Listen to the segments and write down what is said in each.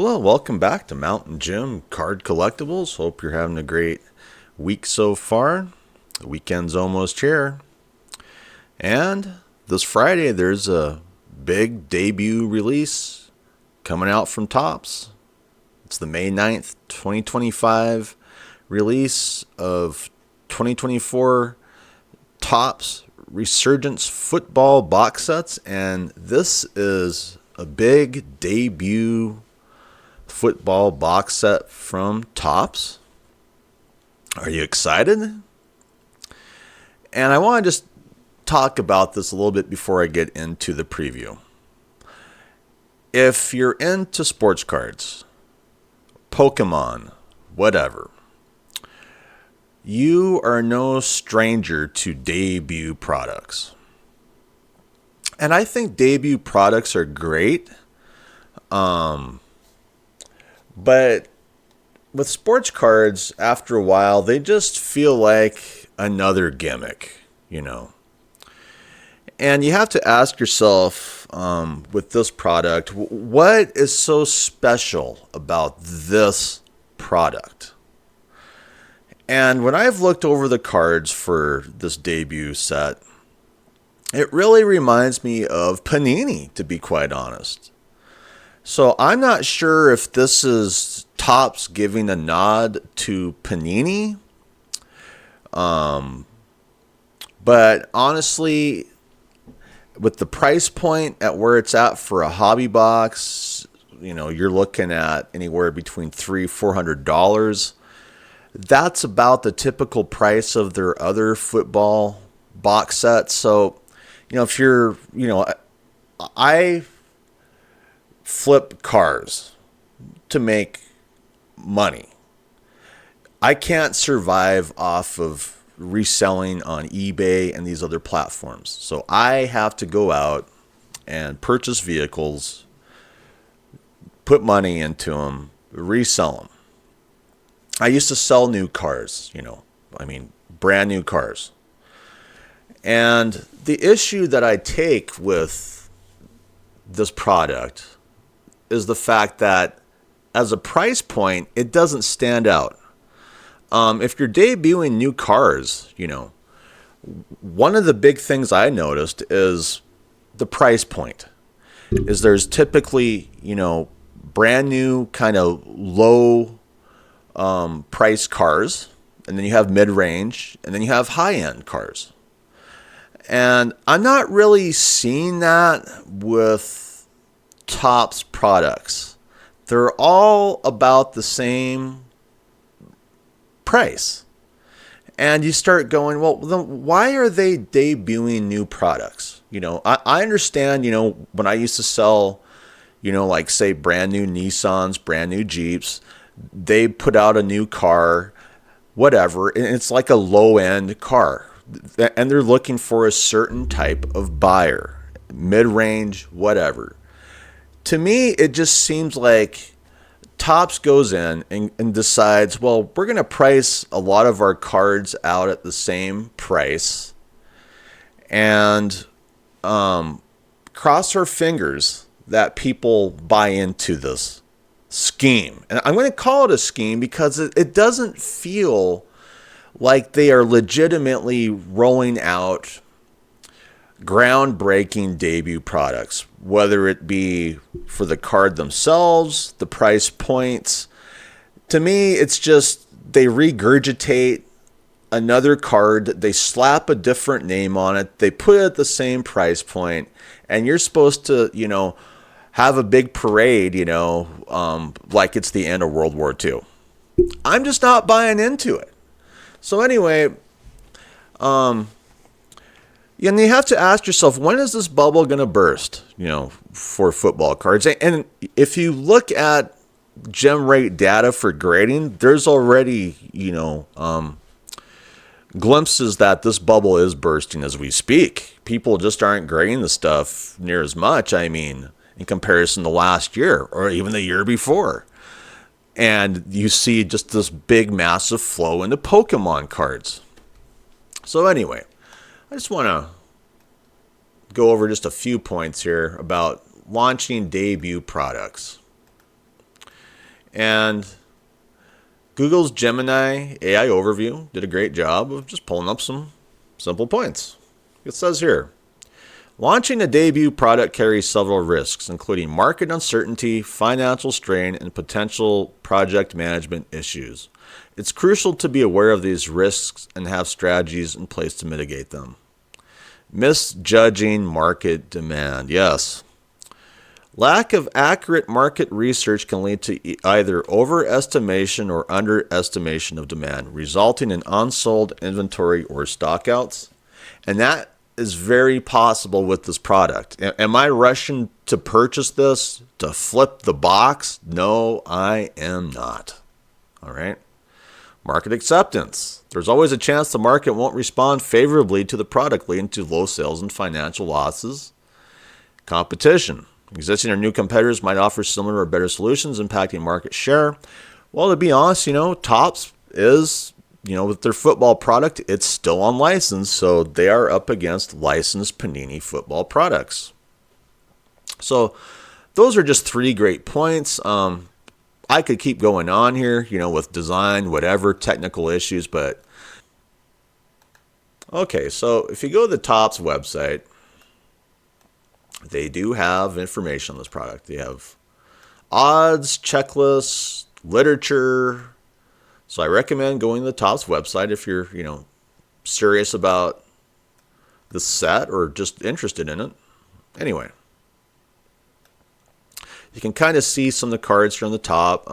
Hello, welcome back to Mountain Jim Card Collectibles. Hope you're having a great week so far. The weekend's almost here. And this Friday, there's a big debut release coming out from Topps. It's the May 9th, 2025 release of 2024 Topps Resurgence football box sets. And this is a big debut football box set from Topps. Are you excited? And I want to just talk about this a little bit before I get into the preview. If you're into sports cards, Pokemon, whatever, you are no stranger to debut products. And I think debut products are great. But with sports cards, after a while, they just feel like another gimmick, you know. And you have to ask yourself with this product, what is so special about this product? And when I've looked over the cards for this debut set, it really reminds me of Panini, to be quite honest. So I'm not sure if this is Topps giving a nod to Panini. But honestly, with the price point at where it's at for a hobby box, you know, you're looking at anywhere between $300-$400. That's about the typical price of their other football box sets. So, you know, if you're, I flip cars to make money. I can't survive off of reselling on eBay and these other platforms. So I have to go out and purchase vehicles, put money into them, resell them. I used to sell new cars, brand new cars. And the issue that I take with this product is the fact that as a price point, it doesn't stand out. If you're debuting new cars, one of the big things I noticed is the price point. Is there's typically, brand new kind of low price cars, and then you have mid-range, and then you have high-end cars. And I'm not really seeing that with Topps products. They're all about the same price. And you start going, well, then why are they debuting new products? I understand, when I used to sell, like say brand new Nissans, brand new Jeeps, they put out a new car, whatever, and it's like a low end car. And they're looking for a certain type of buyer, mid-range, whatever. To me, it just seems like Topps goes in and decides, well, we're going to price a lot of our cards out at the same price and cross our fingers that people buy into this scheme. And I'm going to call it a scheme because it doesn't feel like they are legitimately rolling out groundbreaking debut products, whether it be for the card themselves, the price points. To me, it's just they regurgitate another card, they slap a different name on it, they put it at the same price point, and you're supposed to, have a big parade, like it's the end of World War II. I'm just not buying into it. So anyway, and you have to ask yourself, when is this bubble going to burst, for football cards? And if you look at gem rate data for grading, there's already, glimpses that this bubble is bursting as we speak. People just aren't grading the stuff near as much, in comparison to last year or even the year before. And you see just this big, massive flow into Pokemon cards. So anyway, I just want to go over just a few points here about launching debut products. And Google's Gemini AI overview did a great job of just pulling up some simple points. It says here, launching a debut product carries several risks, including market uncertainty, financial strain, and potential project management issues. It's crucial to be aware of these risks and have strategies in place to mitigate them. Misjudging market demand. Yes. Lack of accurate market research can lead to either overestimation or underestimation of demand, resulting in unsold inventory or stockouts. And that is very possible with this product. Am I rushing to purchase this to flip the box? No, I am not. All right. Market acceptance. There's always a chance the market won't respond favorably to the product, leading to low sales and financial losses. Competition. Existing or new competitors might offer similar or better solutions, impacting market share. Well, to be honest, Topps is, with their football product, it's still on license, so they are up against licensed Panini football products. So those are just 3 great points. I could keep going on here, with design, whatever, technical issues, but okay, so if you go to the Topps website, they do have information on this product. They have odds, checklists, literature. So I recommend going to the Topps website if you're, serious about the set or just interested in it. Anyway, you can kind of see some of the cards here on the top.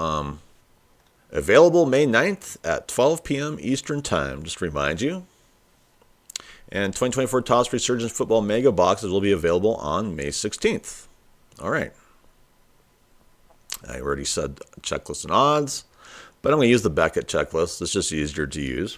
Available May 9th at 12 p.m. Eastern Time, just to remind you. And 2024 Topps Resurgence Football Mega Boxes will be available on May 16th. All right. I already said checklist and odds, but I'm going to use the Beckett checklist. It's just easier to use.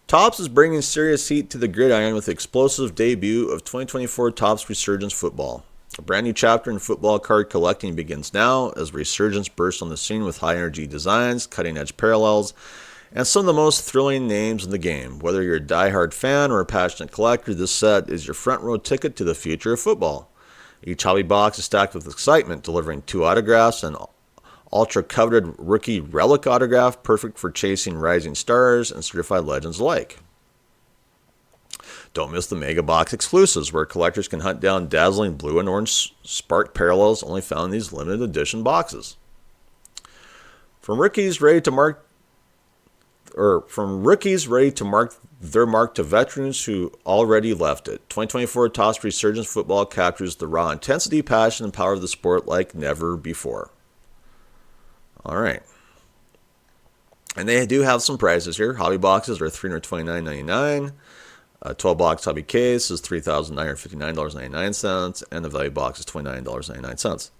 Topps is bringing serious heat to the gridiron with the explosive debut of 2024 Topps Resurgence Football. A brand new chapter in football card collecting begins now as Resurgence bursts on the scene with high-energy designs, cutting-edge parallels, and some of the most thrilling names in the game. Whether you're a die-hard fan or a passionate collector, this set is your front-row ticket to the future of football. Each hobby box is stacked with excitement, delivering 2 autographs and ultra-coveted rookie relic autograph, perfect for chasing rising stars and certified legends alike. Don't miss the Mega Box exclusives, where collectors can hunt down dazzling blue and orange spark parallels only found in these limited edition boxes. From rookies ready to mark their mark to veterans who already left it, 2024 Topps Resurgence Football captures the raw intensity, passion, and power of the sport like never before. All right. And they do have some prices here. Hobby boxes are $329.99. A 12-box hobby case is $3,959.99, and the value box is $29.99.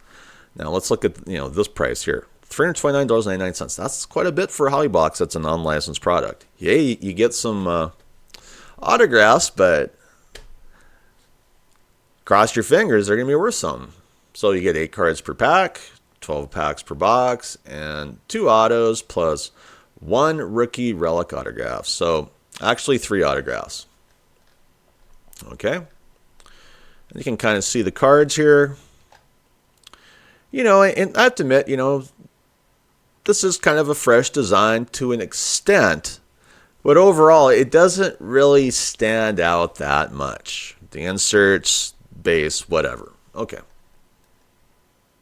Now let's look at this price here. $329.99. That's quite a bit for a hobby box that's a non-licensed product. Yay, you get some autographs, but cross your fingers, they're going to be worth something. So you get 8 cards per pack, 12 packs per box, and 2 autos plus 1 rookie relic autograph. So actually 3 autographs. Okay. And you can kind of see the cards here. And I have to admit, this is kind of a fresh design to an extent, but overall, it doesn't really stand out that much. The inserts, base, whatever. Okay.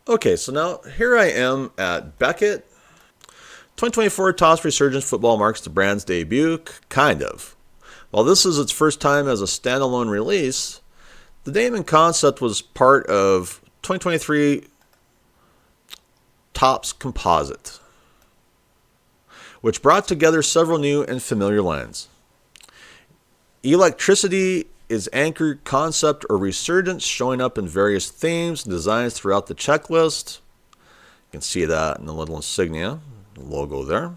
Okay, so now here I am at Beckett. 2024 Topps Resurgence Football marks the brand's debut, kind of. While this is its first time as a standalone release, the name and concept was part of 2023 Topps Composite, which brought together several new and familiar lines. Electricity is anchored concept or resurgence, showing up in various themes and designs throughout the checklist. You can see that in the little insignia, the logo there.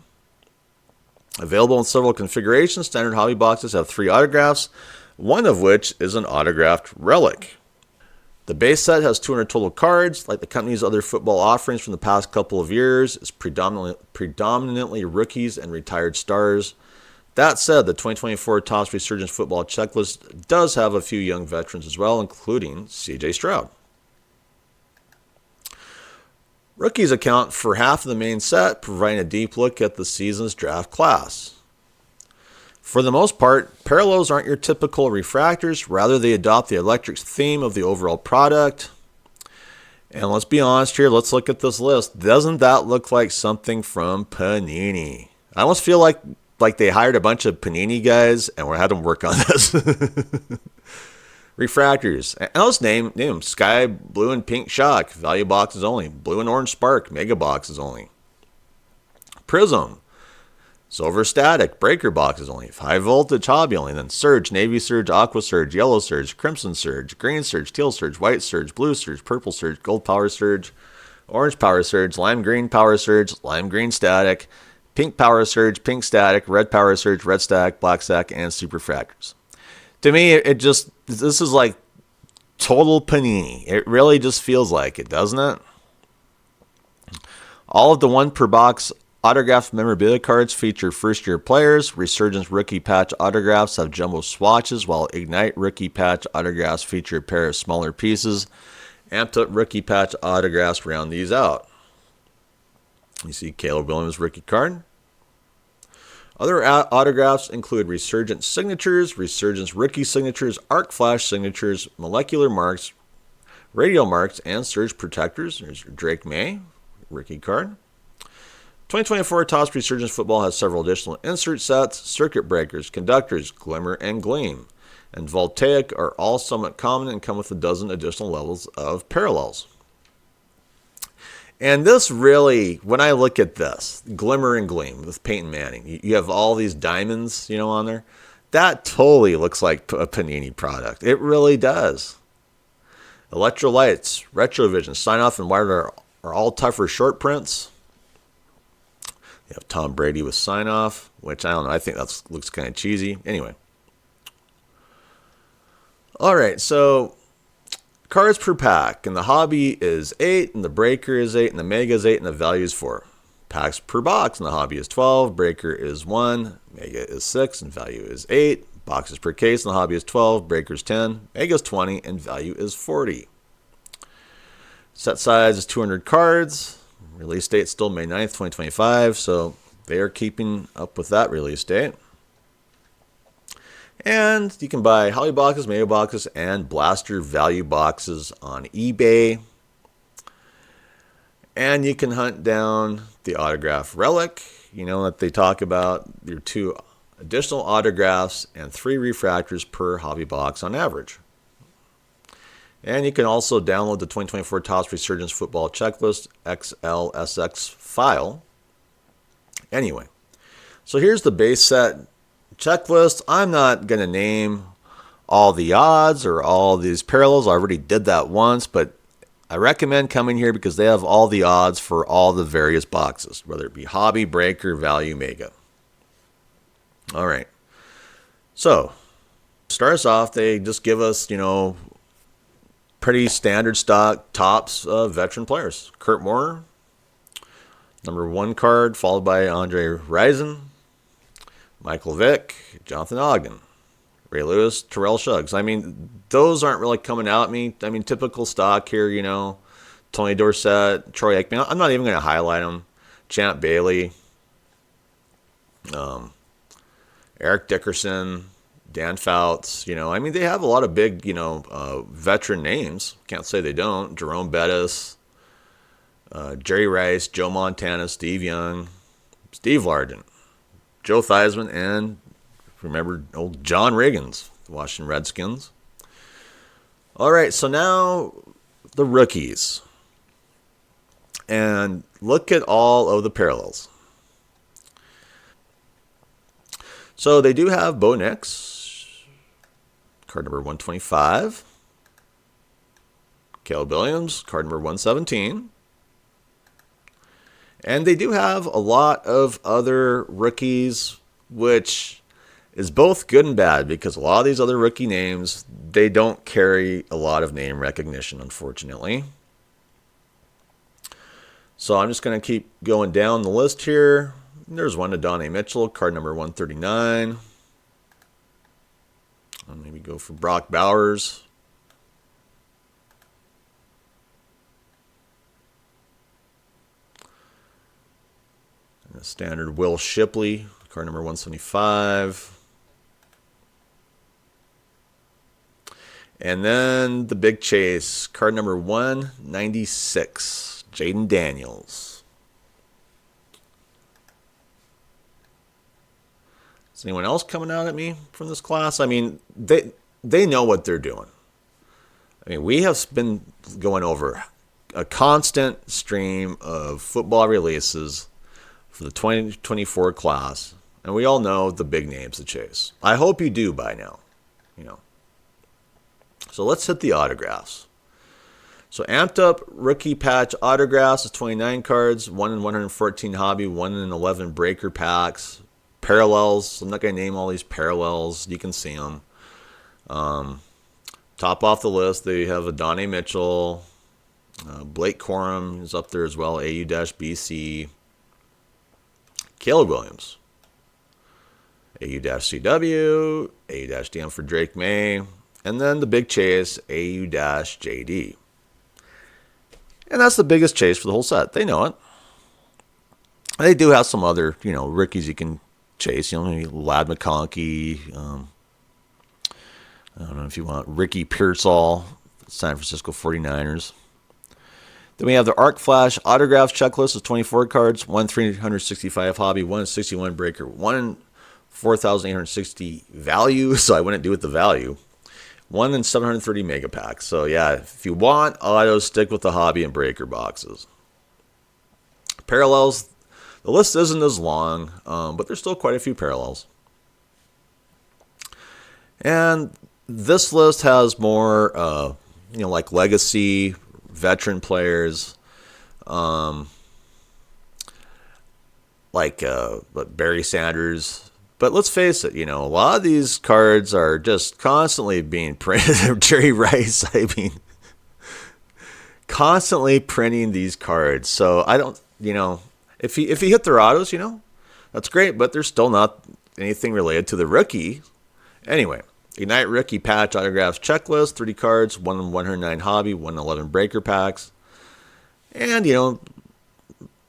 Available in several configurations, standard hobby boxes have 3 autographs, one of which is an autographed relic. The base set has 200 total cards. Like the company's other football offerings from the past couple of years, it's predominantly rookies and retired stars. That said, the 2024 Topps Resurgence Football checklist does have a few young veterans as well, including C.J. Stroud. Rookies account for half of the main set, providing a deep look at the season's draft class. For the most part, parallels aren't your typical refractors. Rather, they adopt the electric theme of the overall product. And let's be honest here. Let's look at this list. Doesn't that look like something from Panini? I almost feel like they hired a bunch of Panini guys and we had them work on this. Refractors. And let's name them. Sky, Blue, and Pink Shock. Value boxes only. Blue and Orange Spark. Mega boxes only. Prism. Silver Static. Breaker boxes only. High Voltage Hobby only. Then Surge. Navy Surge. Aqua Surge. Yellow Surge. Crimson Surge. Green Surge. Teal Surge. White Surge. Blue Surge. Purple Surge. Gold Power Surge. Orange Power Surge. Lime Green Power Surge. Lime Green Static. Pink Power Surge. Pink Static. Red Power Surge. Red Static. Black Static. And Superfractors. To me, this is like total Panini. It really just feels like it, doesn't it? All of the 1 per box autographed memorabilia cards feature first-year players. Resurgence rookie patch autographs have jumbo swatches, while Ignite rookie patch autographs feature a pair of smaller pieces. Amped up rookie patch autographs round these out. You see Caleb Williams rookie card. Other autographs include Resurgence signatures, Resurgence rookie signatures, arc flash signatures, molecular marks, radial marks, and surge protectors. There's your Drake May rookie card. 2024 Topps Resurgence Football has several additional insert sets. Circuit breakers, conductors, glimmer, and gleam, and voltaic are all somewhat common and come with a dozen additional levels of parallels. And this really, when I look at this, Glimmer and Gleam with Peyton Manning, you have all these diamonds, on there. That totally looks like a Panini product. It really does. Electrolytes, retrovision, sign off, and wired are all tougher short prints. You have Tom Brady with sign off, which I don't know. I think that looks kind of cheesy. Anyway. All right, so cards per pack, and the hobby is 8, and the breaker is 8, and the mega is 8, and the value is 4. Packs per box, and the hobby is 12, breaker is 1, mega is 6, and value is 8. Boxes per case, and the hobby is 12, breaker is 10, mega is 20, and value is 40. Set size is 200 cards. Release date still May 9th, 2025, so they are keeping up with that release date. And you can buy Holly boxes, Mayo boxes, and Blaster value boxes on eBay. And you can hunt down the autograph relic. That they talk about your 2 additional autographs and 3 refractors per hobby box on average. And you can also download the 2024 Topps Resurgence Football Checklist XLSX file. Anyway, so here's the base set checklist. I'm not going to name all the odds or all these parallels. I already did that once, but I recommend coming here because they have all the odds for all the various boxes, whether it be hobby, breaker, value, mega. All right. So, start us off, they just give us, pretty standard stock Topps veteran players. Kurt Warner, number 1 card, followed by Andre Rison, Michael Vick, Jonathan Ogden, Ray Lewis, Terrell Suggs. Those aren't really coming out at me. Typical stock here, Tony Dorsett, Troy Aikman. I'm not even going to highlight them. Champ Bailey, Eric Dickerson, Dan Fouts. They have a lot of big, veteran names. Can't say they don't. Jerome Bettis, Jerry Rice, Joe Montana, Steve Young, Steve Largent, Joe Theismann, and remember old John Riggins, the Washington Redskins. All right, so now the rookies. And look at all of the parallels. So they do have Bo Nix, card number 125. Caleb Williams, card number 117. And they do have a lot of other rookies, which is both good and bad because a lot of these other rookie names, they don't carry a lot of name recognition, unfortunately. So I'm just going to keep going down the list here. There's one to Donnie Mitchell, card number 139. I'll maybe go for Brock Bowers. Standard Will Shipley, card number 175. And then the big chase, card number 196, Jaden Daniels. Is anyone else coming out at me from this class? I mean, they know what they're doing. I mean, we have been going over a constant stream of football releases for the 2024 class, and we all know the big names to chase. I hope you do by now, you know. So let's hit the autographs. So amped up rookie patch autographs is 29 cards, 1 in 114 hobby, 1 in 11 breaker packs. Parallels, I'm not going to name all these parallels. You can see them. Top off the list, they have Adonai Mitchell. Blake Corum is up there as well, AU-BC. Caleb Williams. AU-CW. AU-DM for Drake May. And then the big chase, AU-JD. And that's the biggest chase for the whole set. They know it. They do have some other, rookies you can chase. Maybe Lad McConkey. I don't know if you want Ricky Pearsall, San Francisco 49ers. Then we have the Arc Flash autographs checklist of 24 cards, 1 in 365 hobby, 1 in 61 breaker, 1 in 4,860 value, so I wouldn't do with the value. 1 in 730 mega packs. So yeah, if you want autos, stick with the hobby and breaker boxes. Parallels, the list isn't as long, but there's still quite a few parallels. And this list has more, like legacy, veteran players, like Barry Sanders. But let's face it, a lot of these cards are just constantly being printed. Jerry Rice, constantly printing these cards. So I don't, if he hit their autos, that's great, but there's still not anything related to the rookie. Anyway, Ignite Rookie Patch Autographs Checklist, 30 cards, 1 in 109 hobby, 1 in 11 breaker packs. And,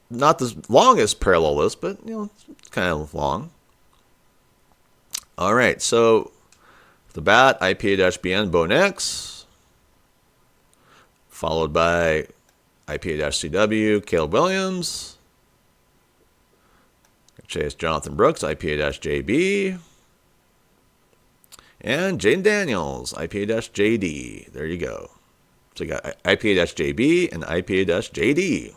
not the longest parallel list, but, it's kind of long. All right, so the bat, IPA-BN, Bo Nix, followed by IPA-CW, Caleb Williams, Chase Jonathan Brooks, IPA-JB, and Jaden Daniels, IPA-JD. There you go. So you got IPA-JB and IPA-JD.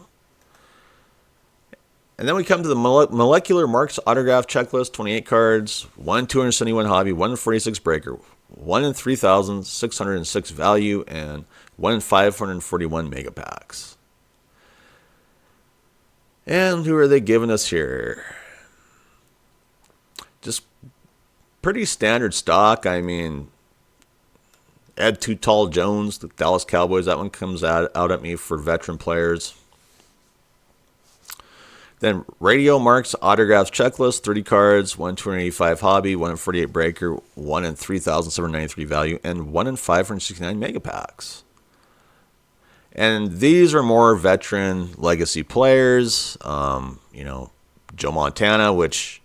And then we come to the Molecular Marks Autograph Checklist, 28 cards, 1 in 271 hobby, 1 in 46 breaker, 1 in 3,606 value, and 1 in 541 mega packs. And who are they giving us here? Just pretty standard stock. Ed Too Tall Jones, the Dallas Cowboys, that one comes out at me for veteran players. Then Radio Marks Autographs Checklist, 30 cards, 1 in 285 hobby, 1 in 48 breaker, 1 in 3,793 value, and 1 in 569 mega packs. And these are more veteran legacy players. Joe Montana, which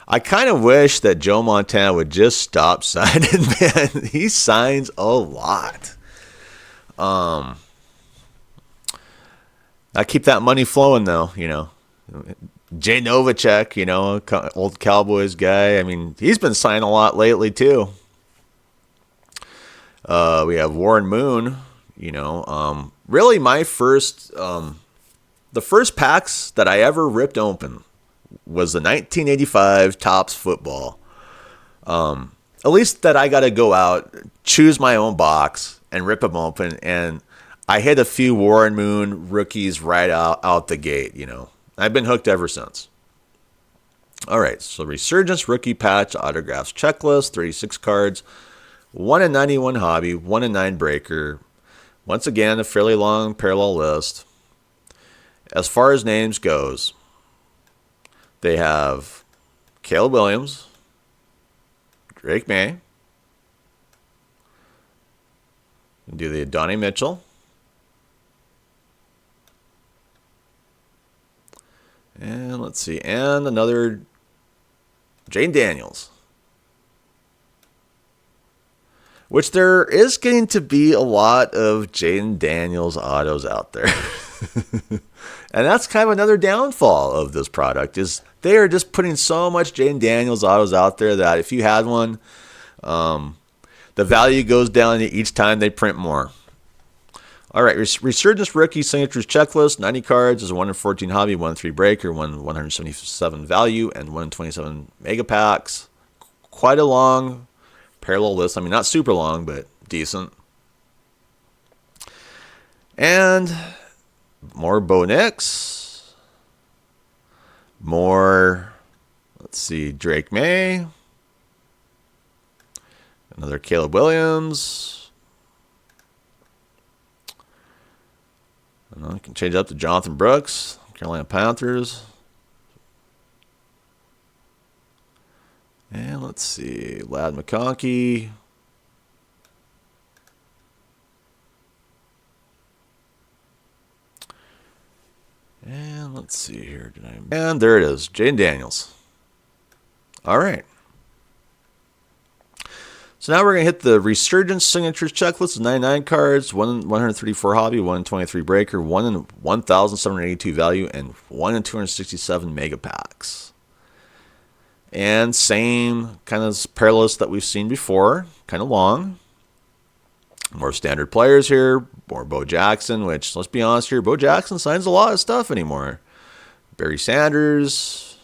I kind of wish that Joe Montana would just stop signing, man. He signs a lot. I keep that money flowing, though, Jay Novacek, old Cowboys guy. He's been signing a lot lately, too. We have Warren Moon, really my first, the first packs that I ever ripped open was the 1985 Topps football. At least that I got to go out, choose my own box, and rip them open. And I hit a few Warren Moon rookies right out the gate, I've been hooked ever since. All right, so Resurgence Rookie Patch Autographs Checklist, 36 cards, 1 in 91 hobby, 1 in 9 breaker. Once again, a fairly long parallel list. As far as names goes, they have Caleb Williams, Drake May, do the Adonai Mitchell, And let's see. And another Jane Daniels. Which there is getting to be a lot of Jane Daniels autos out there. And that's kind of another downfall of this product, is they are just putting so much Jane Daniels autos out there that if you had one, the value goes down each time they print more. All right, Resurgence Rookie Signatures Checklist, 90 cards, is a 1 in 14 hobby, 1 in 3 breaker, 1 in 177 value, and 1 in 27 mega packs. Quite a long parallel list. I mean, not super long, but decent. And more Bo Nix. More, let's see, Drake May. Another Caleb Williams. I can change up to Jonathan Brooks, Carolina Panthers. And let's see, Ladd McConkey. And let's see here. And there it is, Jane Daniels. All right. So now we're going to hit the Resurgence Signatures Checklist. 99 cards, 1 in 134 hobby, 1 in 23 breaker, 1 in 1,782 value, and 1 in 267 mega packs. And same kind of parallels that we've seen before, kind of long. More standard players here, more Bo Jackson, which, let's be honest here, Bo Jackson signs a lot of stuff anymore. Barry Sanders,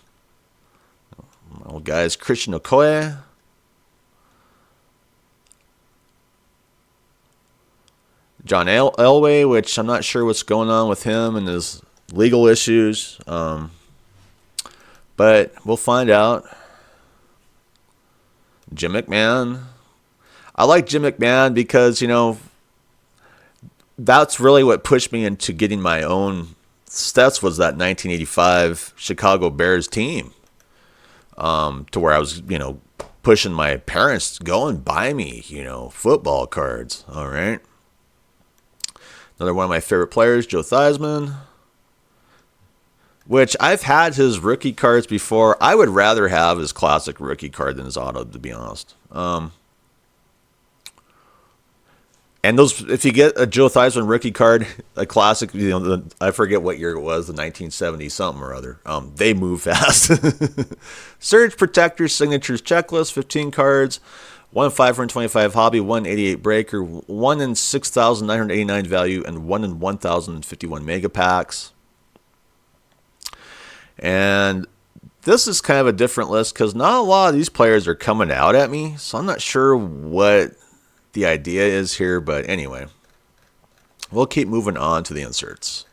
my old guys, Christian Okoye. John Elway, which I'm not sure what's going on with him and his legal issues. But we'll find out. Jim McMahon. I like Jim McMahon because, that's really what pushed me into getting my own stats, was that 1985 Chicago Bears team. To where I was, pushing my parents to go and buy me, football cards. All right. Another one of my favorite players, Joe Theismann, which I've had his rookie cards before. I would rather have his classic rookie card than his auto, to be honest. And those, if you get a Joe Theismann rookie card, a classic, I forget what year it was, the 1970 something or other. They move fast. Surge Protectors Signatures Checklist, 15 cards. 1 in 525 hobby, 1 in 88 breaker, 1 in 6,989 value, and 1 in 1,051 mega packs. And this is kind of a different list because not a lot of these players are coming out at me. So I'm not sure what the idea is here. But anyway, we'll keep moving on to the inserts.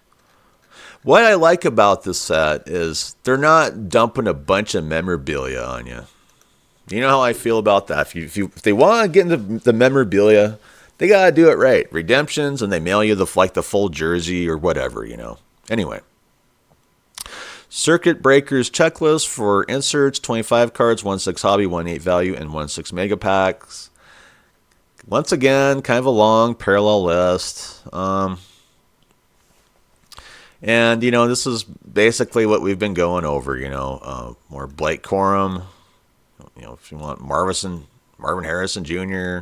What I like about this set is they're not dumping a bunch of memorabilia on you. You know how I feel about that. If they want to get into the memorabilia, they got to do it right. Redemptions, and they mail you the full jersey or whatever, Anyway. Circuit Breakers Checklist for inserts, 25 cards, 1/6 hobby, 1/8 value, and 1/6 mega packs. Once again, kind of a long parallel list. And, this is basically what we've been going over, more Blake Corum. If you want Marvin Harrison Jr.,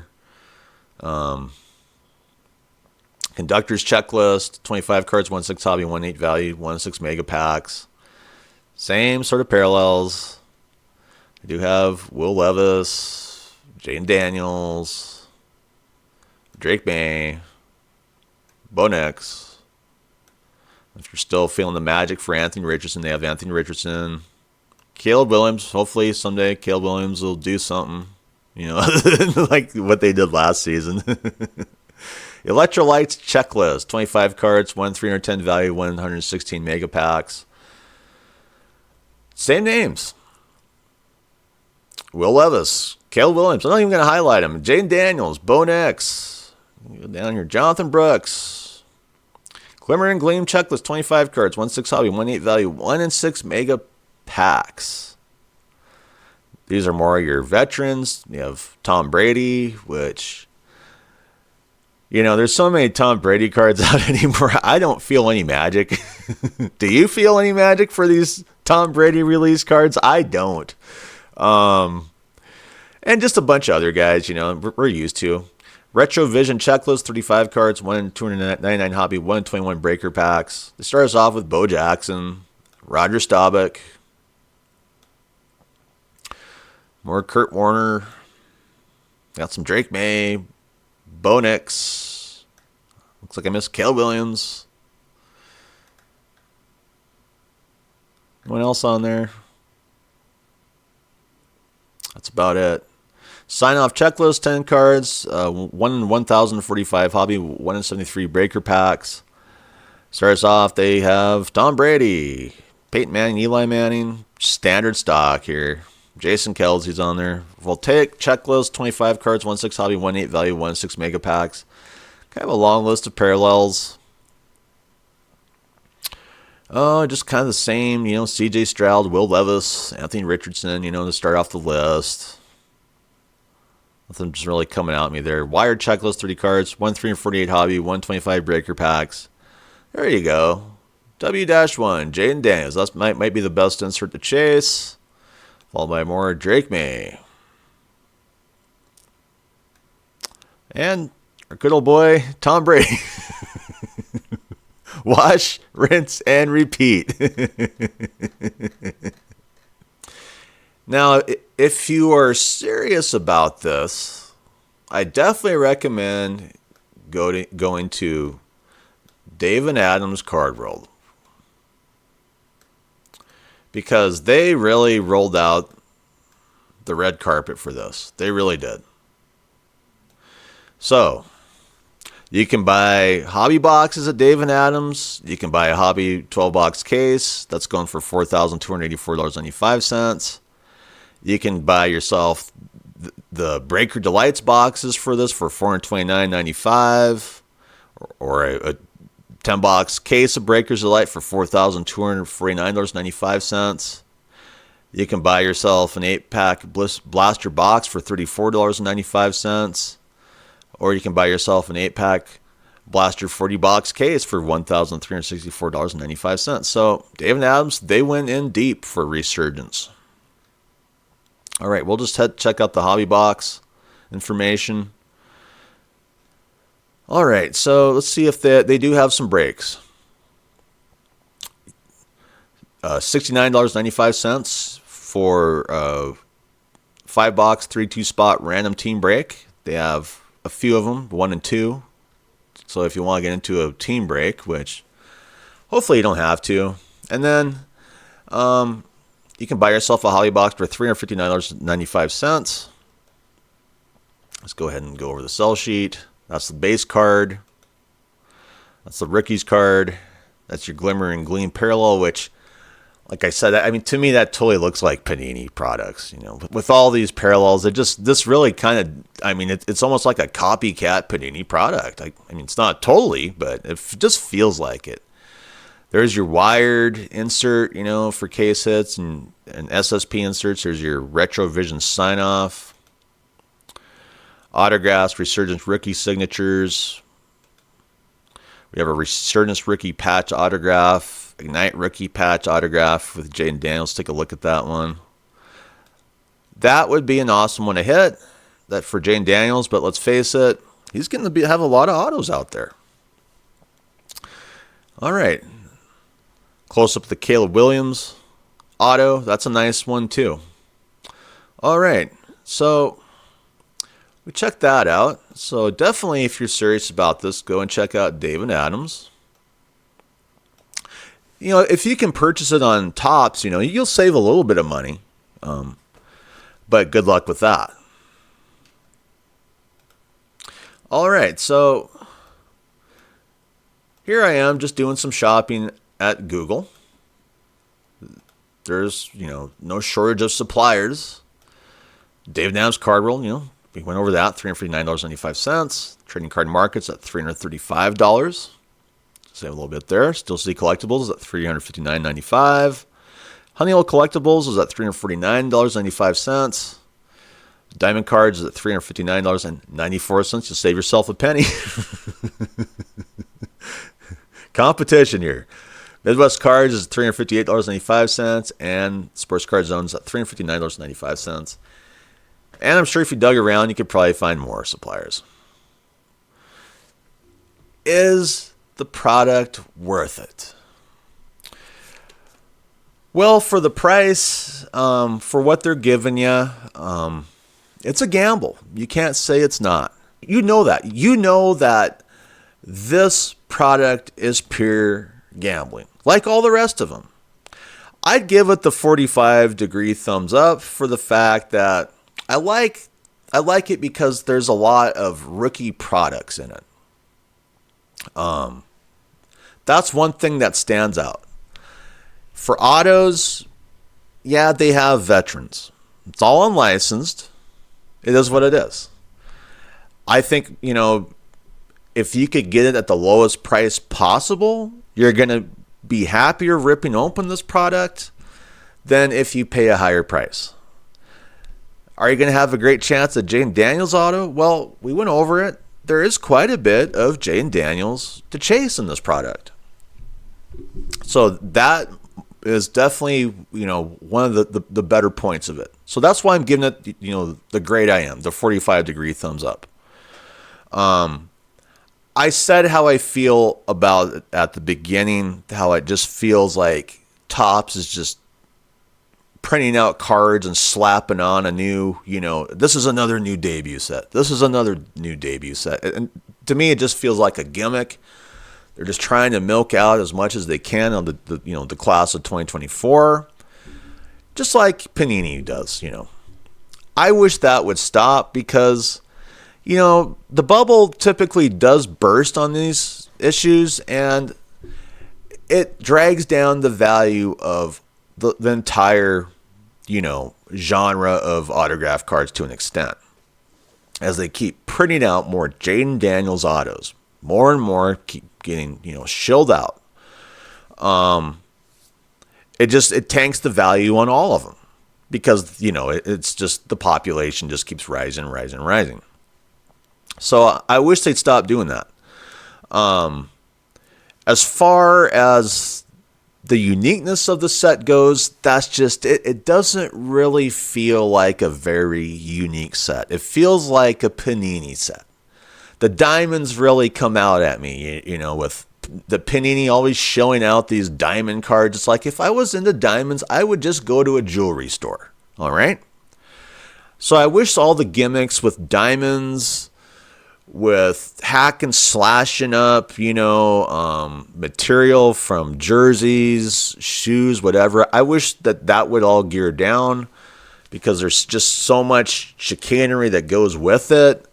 Conductor's Checklist, 25 cards, 1/6 hobby, 1/8 value, 1/6 mega packs. Same sort of parallels. I do have Will Levis, Jane Daniels, Drake May, Bo Nix. If you're still feeling the magic for Anthony Richardson, they have Anthony Richardson. Caleb Williams, hopefully someday Caleb Williams will do something, like what they did last season. Electrolytes Checklist, 25 cards, 1 310 value, 116 mega packs. Same names. Will Levis, Caleb Williams, I'm not even going to highlight him. Jane Daniels, Bo Nix. Go down here, Jonathan Brooks. Glimmer and Gleam Checklist, 25 cards, 1/6 hobby, 1/8 value, 1 in 6 mega packs. These are more your veterans. You have Tom Brady, which, there's so many Tom Brady cards out anymore. I don't feel any magic. Do you feel any magic for these Tom Brady release cards. I don't. And just a bunch of other guys, we're used to. Retrovision checklist, 35 cards, 1 in 299 hobby, 1 in 21 breaker packs. They start us off with Bo Jackson, Roger Staubach, more Kurt Warner. Got some Drake May, Bo Nix. Looks like I missed Caleb Williams. Anyone else on there? That's about it. Sign off checklist, 10 cards, 1 in 1,045 hobby, 1 in 73 breaker packs. Starts off, they have Tom Brady, Peyton Manning, Eli Manning, standard stock here. Jason Kelsey's on there. Voltaic checklist, 25 cards, 1/6 hobby, 1/8 value, 1/6 mega packs. Kind of a long list of parallels. Oh, just kind of the same, CJ Stroud, Will Levis, Anthony Richardson, to start off the list. Nothing's really coming out at me there. Wired checklist, 30 cards, 1 348 hobby, 125 breaker packs. There you go. W-1, Jaden Daniels. That might be the best insert to chase. Followed by more Drake May. And our good old boy, Tom Brady. Wash, rinse, and repeat. Now, if you are serious about this, I definitely recommend going to Dave and Adam's Card World, because they really rolled out the red carpet for this. They really did. So, you can buy hobby boxes at Dave and Adams. You can buy a hobby 12-box case. That's going for $4,284.95. You can buy yourself the Breaker Delights boxes for this for $429.95, or a 10-box case of Breakers Delight for $4,249.95. You can buy yourself an 8-pack Blaster box for $34.95, or you can buy yourself an 8-pack Blaster 40-box case for $1,364.95. So Dave and Adams, they went in deep for Resurgence. All right, we'll just check out the hobby box information. All right, so let's see if they do have some breaks. $69.95 for 5-box 3-2 spot random team break. They have a few of them, 1 and 2. So if you want to get into a team break, which hopefully you don't have to, and then you can buy yourself a hobby box for $359.95. Let's go ahead and go over the sell sheet. That's the base card. That's the rookies card. That's your Glimmer and Gleam parallel, which, like I said, to me that totally looks like Panini products. With all these parallels, this really kind of, it's almost like a copycat Panini product. It's not totally, but it just feels like it. There's your wired insert, for case hits and SSP inserts. There's your retrovision sign off. Autographs, Resurgence rookie signatures. We have a Resurgence rookie patch autograph, Ignite rookie patch autograph with Jaden Daniels. Take a look at that one. That would be an awesome one to hit, that for Jaden Daniels, but let's face it, he's going to have a lot of autos out there. All right. Close up the Caleb Williams auto. That's a nice one too. All right. So we checked that out. So definitely, if you're serious about this, go and check out Dave and Adams. If you can purchase it on Topps, you'll save a little bit of money. But good luck with that. All right. So here I am just doing some shopping at Google. There's, no shortage of suppliers. Dave and Adams Card World, we went over that, $359.95. Trading card markets at $335. Save a little bit there. Still see collectibles at $359.95. Honeywell Collectibles is at $349.95. Diamond Cards is at $359.94. You'll save yourself a penny. Competition here. Midwest Cards is $358.95, and Sports Card Zone's at $359.95. And I'm sure if you dug around, you could probably find more suppliers. Is the product worth it? Well, for the price, for what they're giving you, it's a gamble. You can't say it's not. You know that. You know that this product is pure gambling, like all the rest of them. I'd give it the 45-degree thumbs up for the fact that I like it because there's a lot of rookie products in it. That's one thing that stands out. For autos, yeah, they have veterans. It's all unlicensed. It is what it is. I think, if you could get it at the lowest price possible, you're going to be happier ripping open this product than if you pay a higher price. Are you going to have a great chance at J & Daniels auto? Well, we went over it. There is quite a bit of J & Daniels to chase in this product. So that is definitely, one of the better points of it. So that's why I'm giving it, the grade I am, the 45-degree thumbs up. I said how I feel about it at the beginning, how it just feels like Topps is just printing out cards and slapping on a new, this is another new debut set. This is another new debut set. And to me, it just feels like a gimmick. They're just trying to milk out as much as they can on the class of 2024, just like Panini does. I wish that would stop because, the bubble typically does burst on these issues, and it drags down the value of the entire, genre of autograph cards to an extent, as they keep printing out more J & Daniels autos. More and more keep getting, shilled out. It tanks the value on all of them because, it's just the population just keeps rising. So I wish they'd stop doing that. As far as the uniqueness of the set goes, that's just it. It doesn't really feel like a very unique set. It feels like a Panini set. The diamonds really come out at me, with the Panini always showing out these diamond cards. It's like if I was into diamonds, I would just go to a jewelry store. All right. So I wish all the gimmicks with diamonds, with hack and slashing up, material from jerseys, shoes, whatever. I wish that would all gear down because there's just so much chicanery that goes with it.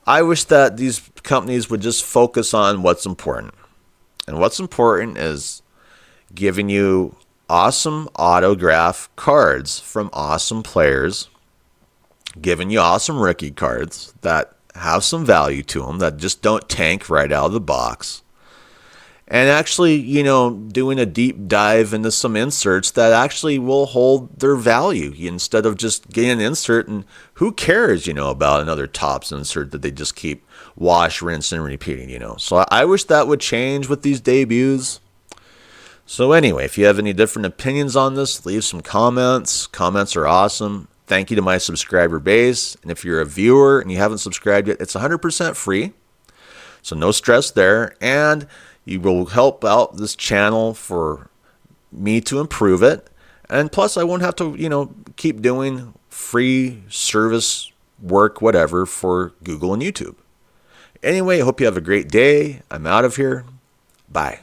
I wish that these companies would just focus on what's important. And what's important is giving you awesome autograph cards from awesome players, giving you awesome rookie cards that have some value to them, that just don't tank right out of the box. And actually, doing a deep dive into some inserts that actually will hold their value instead of just getting an insert. And who cares, about another Topps insert that they just keep wash, rinse, and repeating, So I wish that would change with these debuts. So anyway, if you have any different opinions on this, leave some comments. Comments are awesome. Thank you to my subscriber base. And if you're a viewer and you haven't subscribed yet, it's 100% free. So no stress there. And you will help out this channel for me to improve it. And plus, I won't have to, keep doing free service work, whatever, for Google and YouTube. Anyway, I hope you have a great day. I'm out of here. Bye.